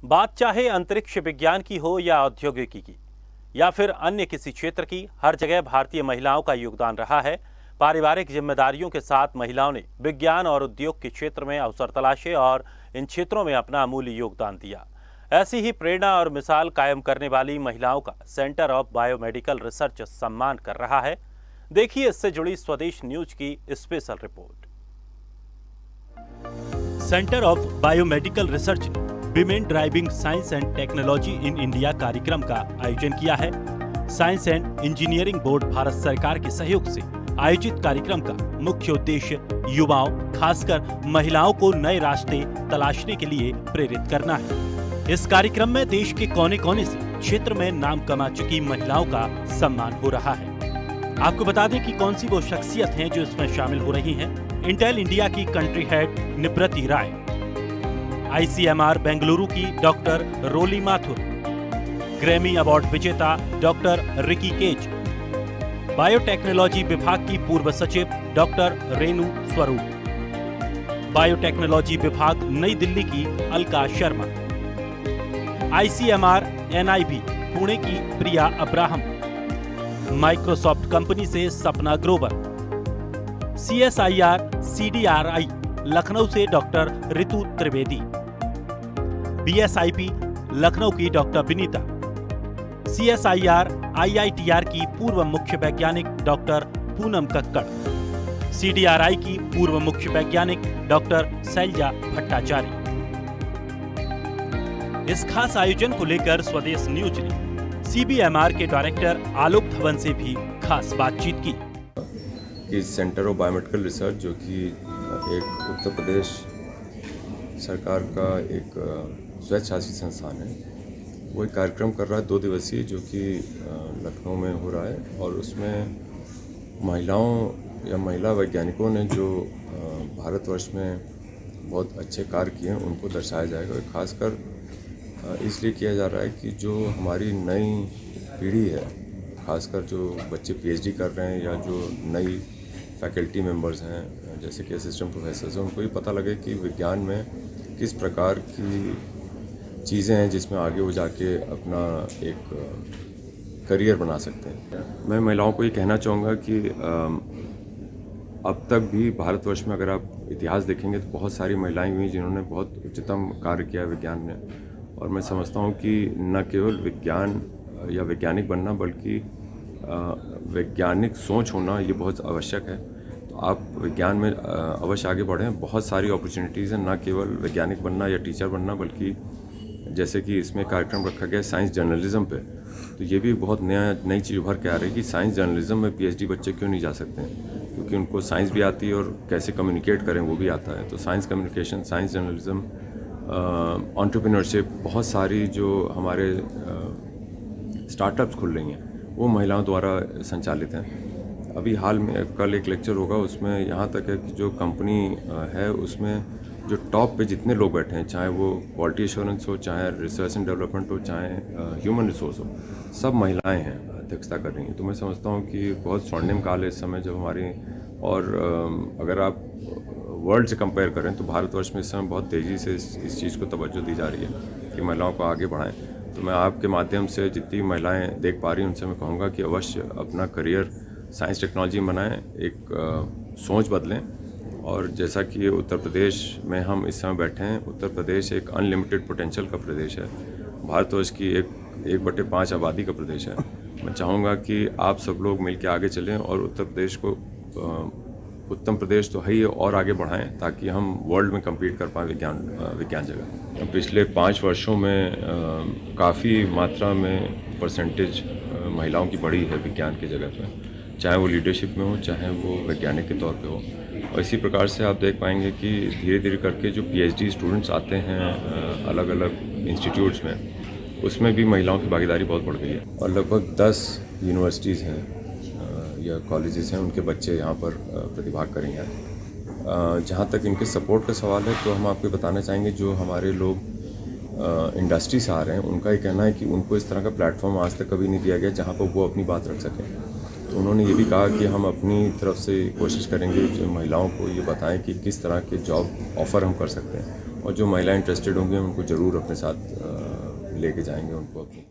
बात चाहे अंतरिक्ष विज्ञान की हो या औद्योगिकी की या फिर अन्य किसी क्षेत्र की, हर जगह भारतीय महिलाओं का योगदान रहा है। पारिवारिक जिम्मेदारियों के साथ महिलाओं ने विज्ञान और उद्योग के क्षेत्र में अवसर तलाशे और इन क्षेत्रों में अपना अमूल्य योगदान दिया। ऐसी ही प्रेरणा और मिसाल कायम करने वाली महिलाओं का सेंटर ऑफ बायोमेडिकल रिसर्च सम्मान कर रहा है। देखिए इससे जुड़ी स्वदेश न्यूज की special report. Centre of biomedical research ने women driving science and technology in India कार्यक्रम का आयोजन किया है। Science and engineering board Bharat सरकार के सहयोग से आयोजित कार्यक्रम का मुख्य उद्देश्य युवाओं, खासकर महिलाओं को नए रास्ते तलाशने के लिए प्रेरित करना है। इस कार्यक्रम में देश के कोने कोने से क्षेत्र में नाम कमा चुकी महिलाओं का सम्मान हो रहा है। आपको बता दें कि कौन सी वो शख्सियत हैं जो इसमें शामिल हो रही हैं। इंटेल इंडिया की कंट्री हेड निवृत्ति राय, ICMR बेंगलुरु की डॉक्टर रोली माथुर, ग्रैमी अवार्ड विजेता डॉक्टर रिकी केज, बायोटेक्नोलॉजी विभाग की पूर्व सचिव डॉक्टर रेणु स्वरूप, बायोटेक्नोलॉजी विभाग नई दिल्ली की अलका शर्मा, ICMR NIB पुणे की प्रिया अब्राहम, माइक्रोसॉफ्ट कंपनी से सपना ग्रोवर, CSIR CDRI लखनऊ से डॉक्टर रितु त्रिवेदी, BSIP लखनऊ की डॉक्टर विनीता, CSIR IITR की पूर्व मुख्य वैज्ञानिक डॉक्टर पूनम कक्कड़, CDRI की पूर्व मुख्य वैज्ञानिक डॉक्टर शैलजा भट्टाचार्य। इस खास आयोजन को लेकर स्वदेश न्यूज ने CBMR के डायरेक्टर आलोक धवन से भी खास बातचीत की। इस सेंटर ऑफ बायोमेडिकल रिसर्च जो कि एक उत्तर प्रदेश सरकार का एक स्वैच्छासित संस्थान है, वो एक कार्यक्रम कर रहा है 2 दिवसीय, जो कि लखनऊ में हो रहा है। और उसमें महिलाओं या महिला वैज्ञानिकों ने जो भारतवर्ष में बहुत अच्छे कार्य किए हैं उनको दर्शाया जाएगा। खासकर इसलिए किया जा रहा है कि जो हमारी नई पीढ़ी है, खासकर जो बच्चे PhD कर रहे हैं या जो नई फैकल्टी मेंबर्स हैं, जैसे कि असिस्टेंट प्रोफेसर्स हैं, उनको ये पता लगे कि विज्ञान में किस प्रकार की चीज़ें हैं जिसमें आगे वो जाके अपना एक करियर बना सकते हैं। मैं महिलाओं को ये कहना चाहूँगा कि अब तक भी भारतवर्ष में अगर आप इतिहास देखेंगे तो बहुत सारी महिलाएं हुई जिन्होंने बहुत उच्चतम कार्य किया विज्ञान में। और मैं समझता हूँ कि न केवल विज्ञान या वैज्ञानिक बनना, बल्कि वैज्ञानिक सोच होना ये बहुत आवश्यक है। तो आप विज्ञान में अवश्य आगे बढ़ें। बहुत सारी अपॉर्चुनिटीज़ हैं, न केवल वैज्ञानिक बनना या टीचर बनना, बल्कि जैसे कि इसमें कार्यक्रम रखा गया साइंस जर्नलिज्म पे, तो ये भी बहुत नई चीज़ उभर के आ रही है कि साइंस जर्नलिज्म में PhD बच्चे क्यों नहीं जा सकते हैं, क्योंकि उनको साइंस भी आती है और कैसे कम्युनिकेट करें वो भी आता है। तो science communication, science journalism, entrepreneurship, बहुत सारी जो हमारे स्टार्टअप्स खुल रही हैं वो महिलाओं द्वारा संचालित हैं। अभी हाल में कल एक लेक्चर होगा, उसमें यहाँ तक है कि जो कंपनी है उसमें जो टॉप पे जितने लोग बैठे हैं, चाहे वो क्वालिटी एश्योरेंस हो, चाहे रिसर्च एंड डेवलपमेंट हो, चाहे ह्यूमन रिसोर्स हो, सब महिलाएं हैं अध्यक्षता कर रही हैं। तो मैं समझता हूँ कि बहुत स्वर्णिम काल है इस समय जब हमारी, और अगर आप वर्ल्ड से कंपेयर करें तो भारतवर्ष में इस समय बहुत तेज़ी से इस चीज़ को तवज्जो दी जा रही है कि महिलाओं को आगे बढ़ाएं। तो मैं आपके माध्यम से जितनी महिलाएं देख पा रही हैं उनसे मैं कहूँगा कि अवश्य अपना करियर साइंस टेक्नोलॉजी में बनाएं, एक सोच बदलें। और जैसा कि उत्तर प्रदेश में हम इस समय बैठे हैं, उत्तर प्रदेश एक अनलिमिटेड पोटेंशियल का प्रदेश है, भारतवर्ष की 1/5 आबादी का प्रदेश है। मैं चाहूँगा कि आप सब लोग मिलकर आगे चलें और उत्तर प्रदेश को, उत्तम प्रदेश तो है ही, और आगे बढ़ाएं ताकि हम वर्ल्ड में कम्पीट कर पाएँ विज्ञान जगह। पिछले 5 वर्षों में काफ़ी मात्रा में परसेंटेज महिलाओं की बढ़ी है विज्ञान की जगह पे, चाहे वो लीडरशिप में हो, चाहे वो वैज्ञानिक के तौर पे हो। और इसी प्रकार से आप देख पाएंगे कि धीरे धीरे करके जो PhD स्टूडेंट्स आते हैं अलग अलग इंस्टीट्यूट्स में, उसमें भी महिलाओं की भागीदारी बहुत बढ़ गई है। और लगभग 10 यूनिवर्सिटीज़ हैं या कॉलेजेस हैं, उनके बच्चे यहाँ पर प्रतिभाग करेंगे। जहाँ तक इनके सपोर्ट का सवाल है तो हम आपको बताना चाहेंगे, जो हमारे लोग इंडस्ट्री से आ रहे हैं उनका ये कहना है कि उनको इस तरह का प्लेटफॉर्म आज तक कभी नहीं दिया गया जहाँ पर वो अपनी बात रख सकें। तो उन्होंने ये भी कहा कि हम अपनी तरफ से कोशिश करेंगे जो महिलाओं को ये बताएं कि किस तरह के जॉब ऑफ़र हम कर सकते हैं। और जो महिलाएं इंटरेस्टेड होंगी उनको ज़रूर अपने साथ लेके जाएंगे उनको अपनी।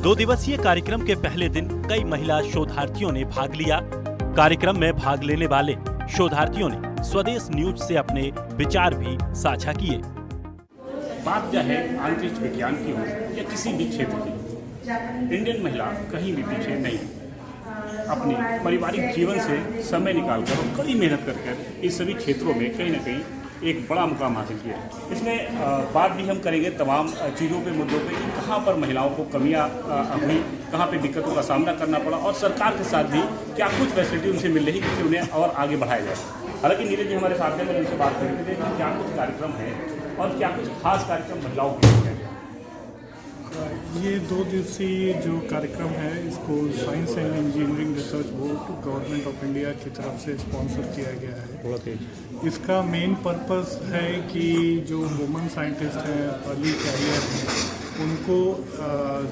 2 दिवसीय कार्यक्रम के पहले दिन कई महिला शोधार्थियों ने भाग लिया। कार्यक्रम में भाग लेने वाले शोधार्थियों ने स्वदेश न्यूज से अपने विचार भी साझा किए। बात चाहे अंतरिक्ष विज्ञान की हो या किसी भी क्षेत्र की, इंडियन महिला कहीं भी पीछे नहीं। अपने पारिवारिक जीवन से समय निकालकर और कड़ी मेहनत करके इस सभी क्षेत्रों में कहीं ना कहीं एक बड़ा मुकाम हासिल किया है। इसमें बात भी हम करेंगे तमाम चीज़ों पे, मुद्दों पे कि कहाँ पर महिलाओं को कमियाँ हुई, कहाँ पे दिक्कतों का सामना करना पड़ा और सरकार के साथ भी क्या कुछ फैसिलिटी उनसे मिल रही कि उन्हें और आगे बढ़ाया जाए। हालांकि नीरज जी हमारे साथ हैं, मैं उनसे बात करेंगे कि क्या कुछ कार्यक्रम है और क्या कुछ खास कार्यक्रम महिलाओं के लिए है। ये 2 दिवसीय जो कार्यक्रम है इसको science and engineering research board government of India की तरफ से स्पॉन्सर किया गया है। इसका मेन पर्पस है कि जो वुमेन साइंटिस्ट हैं, अर्ली कैरियर हैं, उनको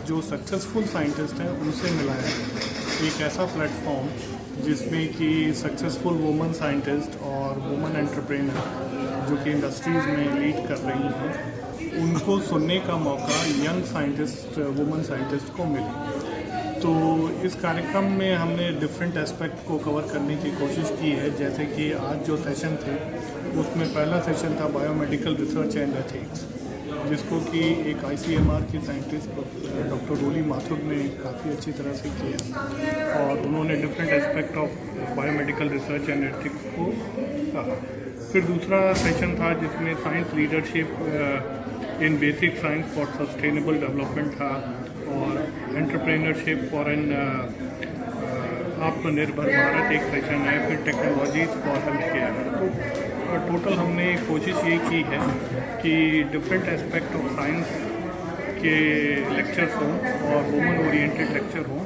जो सक्सेसफुल साइंटिस्ट हैं उनसे मिलाया है। एक ऐसा प्लेटफॉर्म जिसमें कि सक्सेसफुल वुमेन साइंटिस्ट और वुमेन एंटरप्रेन्योर जो कि इंडस्ट्रीज़ में लीड कर रही हैं, उनको सुनने का मौका यंग साइंटिस्ट, वुमेन साइंटिस्ट को मिले। तो इस कार्यक्रम में हमने डिफरेंट एस्पेक्ट को कवर करने की कोशिश की है। जैसे कि आज जो सेशन थे उसमें पहला सेशन था बायोमेडिकल रिसर्च एंड एथिक्स, जिसको कि एक ICMR की साइंटिस्ट डॉक्टर डोली माथुर ने काफ़ी अच्छी तरह से किया और उन्होंने different aspect of biomedical research and ethics को कहा। फिर दूसरा सेशन था जिसमें science leadership in basic science for sustainable development था और एंटरप्रेन्योरशिप फॉर एन आत्मनिर्भर भारत एक सेशन है। फिर टेक्नोलॉजीज फॉर हेल्थ केयर। तो टोटल हमने कोशिश ये की है कि डिफरेंट एस्पेक्ट ऑफ साइंस के लेक्चर्स हों और वुमेन ओरिएंटेड लेक्चर हों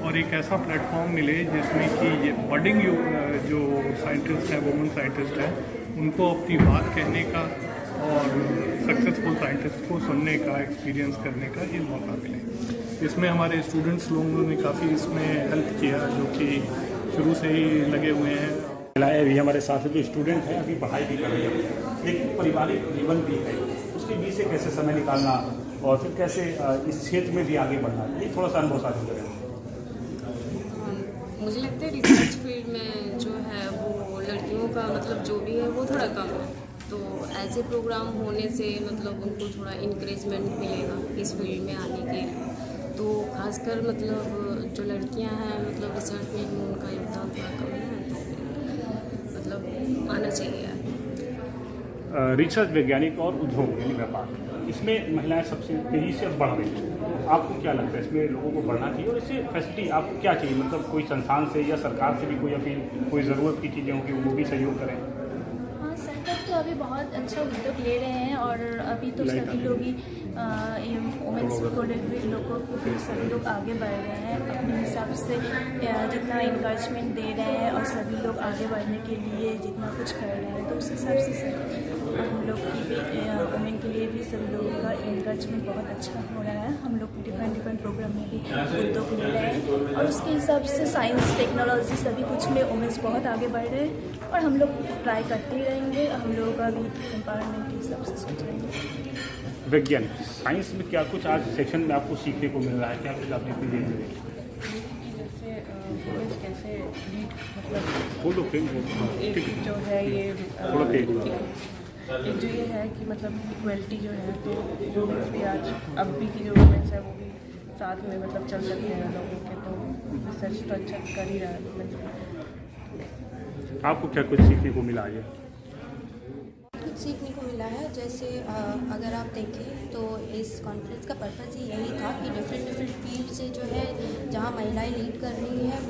और एक ऐसा प्लेटफॉर्म मिले जिसमें कि ये बडिंग जो साइंटिस्ट हैं, वुमेन साइंटिस्ट हैं, उनको अपनी बात कहने का और सक्सेसफुल साइंटिस्ट को सुनने का, एक्सपीरियंस करने का ये मौका मिले। इसमें हमारे स्टूडेंट्स लोगों ने काफ़ी इसमें हेल्प किया जो कि शुरू से ही लगे हुए हैं। महिलाएं भी हमारे साथ जो स्टूडेंट हैं अभी पढ़ाई भी कर रही है, लेकिन पारिवारिक जीवन भी है, उसके बीच से कैसे समय निकालना और फिर कैसे इस क्षेत्र में भी आगे बढ़ना, ये थोड़ा सा अनुभव साझा करें। मुझे लगता है रिसर्च फील्ड में जो है वो लड़कियों का मतलब जो भी है वो थोड़ा कम है। तो ऐसे प्रोग्राम होने से मतलब उनको थोड़ा इंकरेजमेंट मिलेगा इस फील्ड में आने के लिए। तो खासकर मतलब जो लड़कियां हैं मतलब रिसर्च फील्ड में उनका योगदान थोड़ा कम है, तो मतलब आना चाहिए। रिसर्च वैज्ञानिक और उद्योग यानी व्यापार, इसमें महिलाएं सबसे तेज़ी से बढ़ रही हैं। आपको क्या लगता है इसमें लोगों को बढ़ना चाहिए और इससे फैसिलिटी आपको क्या चाहिए? मतलब कोई संस्थान से या सरकार से भी कोई अपील, कोई ज़रूरत की चीज़ें होंगी वो भी सहयोग करें। सरकार तो अभी बहुत अच्छा उद्योग ले रहे हैं और अभी तो सभी लोग ही वुमेन्स प्रोडक्ट लोगों को भी सभी लोग आगे बढ़ रहे हैं अपने हिसाब से, जितना इनकरेजमेंट दे रहे हैं और सभी लोग आगे बढ़ने के लिए जितना कुछ कर रहे हैं, तो उस हिसाब से हम लोग की भी वुमेन के लिए भी सभी लोगों का इनकरेजमेंट बहुत अच्छा हो रहा है। हम लोग डिफरेंट प्रोग्राम में भी उद्योग ले रहे हैं और उसके हिसाब से साइंस, टेक्नोलॉजी सभी कुछ में वुमेन्स बहुत आगे बढ़ रहे हैं और हम लोग ट्राई करते ही रहेंगे। हम लोगों का भी एम्पावरमेंट के हिसाब से सोच रहेंगे। वैज्ञानिक साइंस में क्या कुछ आज सेशन में आपको सीखने को मिल रहा है? क्या कुछ आपने अपनी देख जैसे वुमेन्स कैसे लीड मतलब बोलो एक जो है ये थोड़ा तेज एक जो ये है कि मतलब इक्वलिटी जो है, तो वुमेन्स भी आज अब भी की जो वुमेन्स है वो भी साथ में मतलब चल सकते हैं लोगों के, तो रिसर्च तो अच्छा कर ही रहा है वुमेन्स। आपको क्या कुछ सीखने को मिला है? कुछ सीखने को मिला है। जैसे अगर आप देखें तो इस कॉन्फ्रेंस का पर्पज़ ही यही था कि डिफरेंट फील्ड से जो है जहाँ महिलाएं लीड कर रही हैं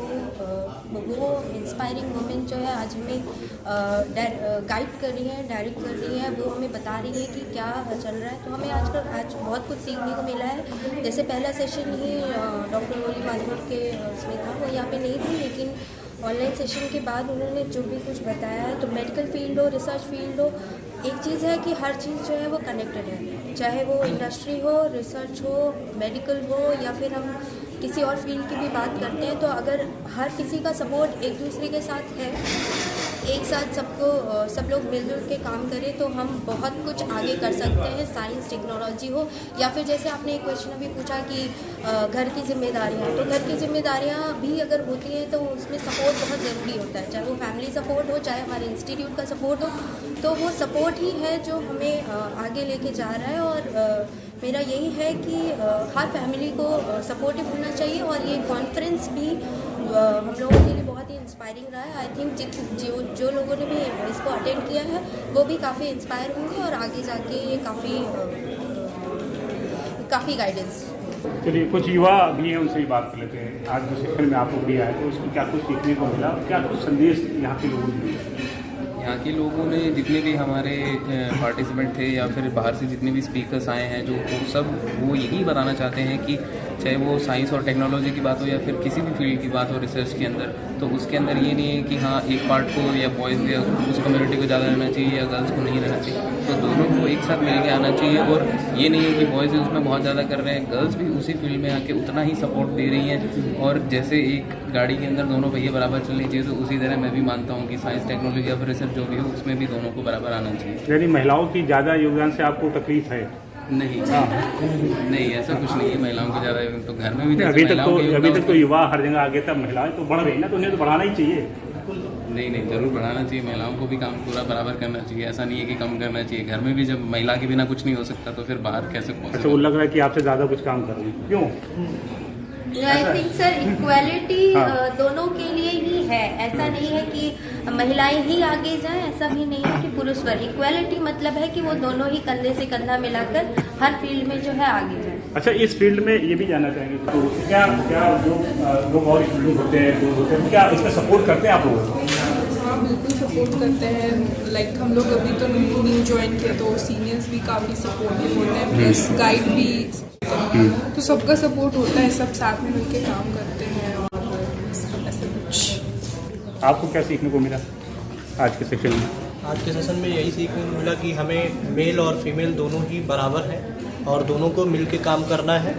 वो इंस्पायरिंग वुमेन जो है आज हमें गाइड कर रही हैं, डायरेक्ट कर रही हैं, वो हमें बता रही है कि क्या चल रहा है। तो हमें आज बहुत कुछ सीखने को मिला है। जैसे पहला सेशन ही डॉक्टर डोली माथुर के उसमें था, वो यहाँ पे नहीं थी, लेकिन ऑनलाइन सेशन के बाद उन्होंने जो भी कुछ बताया है, तो मेडिकल फील्ड हो, रिसर्च फील्ड हो, एक चीज़ है कि हर चीज़ जो है वो कनेक्टेड है, चाहे वो इंडस्ट्री हो, रिसर्च हो, मेडिकल हो या फिर हम किसी और फील्ड की भी बात करते हैं, तो अगर हर किसी का सपोर्ट एक दूसरे के साथ है एक साथ सब लोग मिलजुल के काम करें तो हम बहुत कुछ आगे कर सकते हैं। साइंस टेक्नोलॉजी हो या फिर जैसे आपने एक क्वेश्चन अभी पूछा कि घर की जिम्मेदारियाँ, तो घर की जिम्मेदारियाँ भी अगर होती हैं तो उसमें सपोर्ट बहुत ज़रूरी होता है, चाहे वो फैमिली सपोर्ट हो, चाहे हमारे इंस्टीट्यूट का सपोर्ट हो। तो वो सपोर्ट ही है जो हमें आगे लेके जा रहा है। और मेरा यही है कि हर फैमिली को सपोर्टिव होना चाहिए। और ये कॉन्फ्रेंस भी हम लोगों के लिए बहुत ही इंस्पायरिंग रहा है। आई थिंक जो लोगों ने भी इसको अटेंड किया है वो भी काफ़ी इंस्पायर होंगे और आगे जाके ये काफ़ी गाइडेंस। चलिए, कुछ युवा भी हैं, उनसे ही बात कर लेते हैं। आज जो सेशन में आप लोग भी आए तो उसमें क्या कुछ सीखने को मिला, क्या कुछ संदेश यहाँ के लोगों ने दिया? यहाँ के लोगों ने, जितने भी हमारे पार्टिसिपेंट थे या फिर बाहर से जितने भी स्पीकर्स आए हैं, जो वो यही बताना चाहते हैं कि चाहे वो साइंस और टेक्नोलॉजी की बात हो या फिर किसी भी फील्ड की बात हो रिसर्च के अंदर, तो उसके अंदर ये नहीं है कि हाँ एक पार्ट को या बॉयज़ या उस कम्युनिटी को ज़्यादा रहना चाहिए या गर्ल्स को नहीं रहना चाहिए। तो दोनों को एक साथ मिल के आना चाहिए। और ये नहीं है कि बॉयज़ उसमें बहुत ज़्यादा कर रहे हैं, गर्ल्स भी उसी फील्ड में आके उतना ही सपोर्ट दे रही हैं। और जैसे एक गाड़ी के अंदर दोनों पहिए बराबर चलनी चाहिए, तो उसी तरह मैं भी मानता हूँ कि साइंस टेक्नोलॉजी या फिर रिसर्च जो भी हो उसमें भी दोनों को बराबर आना चाहिए। यानी महिलाओं की ज़्यादा योगदान से आपको तकलीफ है? नहीं नहीं, ऐसा कुछ नहीं है। महिलाओं को ज़्यादा तो घर में भी अभी तक तो युवा हर जगह आगे तक महिलाएं तो बढ़ रही ना, तो उन्हें तो बढ़ाना ही चाहिए। नहीं, ज़रूर बढ़ाना चाहिए। महिलाओं को भी काम पूरा बराबर करना चाहिए, ऐसा नहीं है कि कम करना चाहिए। घर में भी जब महिला के बिना कुछ नहीं हो सकता तो फिर बाहर कैसे पहुँच? अच्छा, वो लग रहा है कि आपसे ज़्यादा कुछ काम कर रही है, क्यों? आई थिंक सर इक्वालिटी दोनों के लिए ही है। ऐसा नहीं है कि महिलाएं ही आगे जाएं, ऐसा भी नहीं है कि पुरुष वर्ग। इक्वालिटी मतलब है कि वो दोनों ही कंधे से कंधा मिलाकर हर फील्ड में जो है आगे जाएं। अच्छा, इस फील्ड में ये भी जानना चाहेंगे तो क्या जो लोग और स्टूडेंट होते हैं क्या इसमें सपोर्ट करते हैं आप लोग? हाँ, बिल्कुल सपोर्ट करते हैं। लाइक हम लोग अभी तो न्यू ज्वाइन किए तो सीनियर्स भी काफ़ी सपोर्टिव होते हैं, प्लस गाइड भी, तो सबका सपोर्ट होता है, सब साथ में मिलकर काम करते हैं। और ऐसा कुछ आपको क्या सीखने को मिला आज के सेशन में? आज के सेशन में यही सीखने को मिला कि हमें मेल और फीमेल दोनों ही बराबर हैं और दोनों को मिल के काम करना है।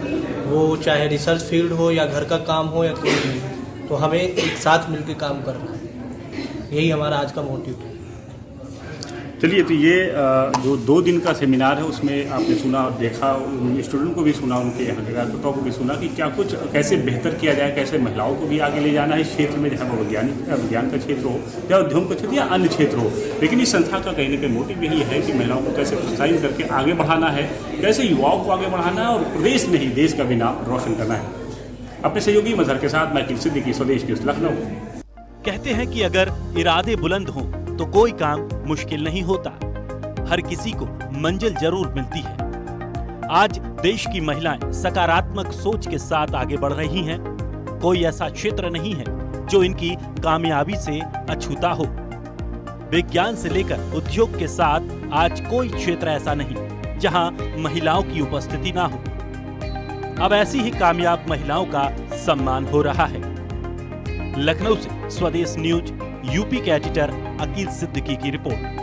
वो चाहे रिसर्च फील्ड हो या घर का काम हो या कोई भी, तो हमें एक साथ मिल के काम करना है। यही हमारा आज का मोटिव है। चलिए, तो ये जो 2 दिन का सेमिनार है उसमें आपने सुना और देखा, स्टूडेंट को भी सुना, उनके हकीकतों को भी सुना कि क्या कुछ कैसे बेहतर किया जाए, कैसे महिलाओं को भी आगे ले जाना है इस क्षेत्र में, चाहे वो विज्ञान का क्षेत्र हो या उद्योग का क्षेत्र या अन्य क्षेत्र हो। लेकिन इस संस्था का कहीं ना कहीं मोटिव यही है कि महिलाओं को कैसे प्रोत्साहित करके आगे बढ़ाना है, कैसे युवाओं को आगे बढ़ाना है और प्रदेश नहीं देश का भी नाम रोशन करना है। अपने सहयोगी मजहर के साथ मैं सिद्दीकी, स्वदेश न्यूज़, लखनऊ। कहते हैं कि अगर इरादे बुलंद हों तो कोई काम मुश्किल नहीं होता, हर किसी को मंजिल जरूर मिलती है। आज देश की महिलाएं सकारात्मक सोच के साथ आगे बढ़ रही हैं। कोई ऐसा क्षेत्र नहीं है जो इनकी कामयाबी से अछूता हो। विज्ञान से लेकर उद्योग के साथ आज कोई क्षेत्र ऐसा नहीं जहां महिलाओं की उपस्थिति ना हो। अब ऐसी ही कामयाब महिलाओं का सम्मान हो रहा है। लखनऊ से स्वदेश न्यूज यूपी के एडिटर अकील सिद्दीकी की रिपोर्ट।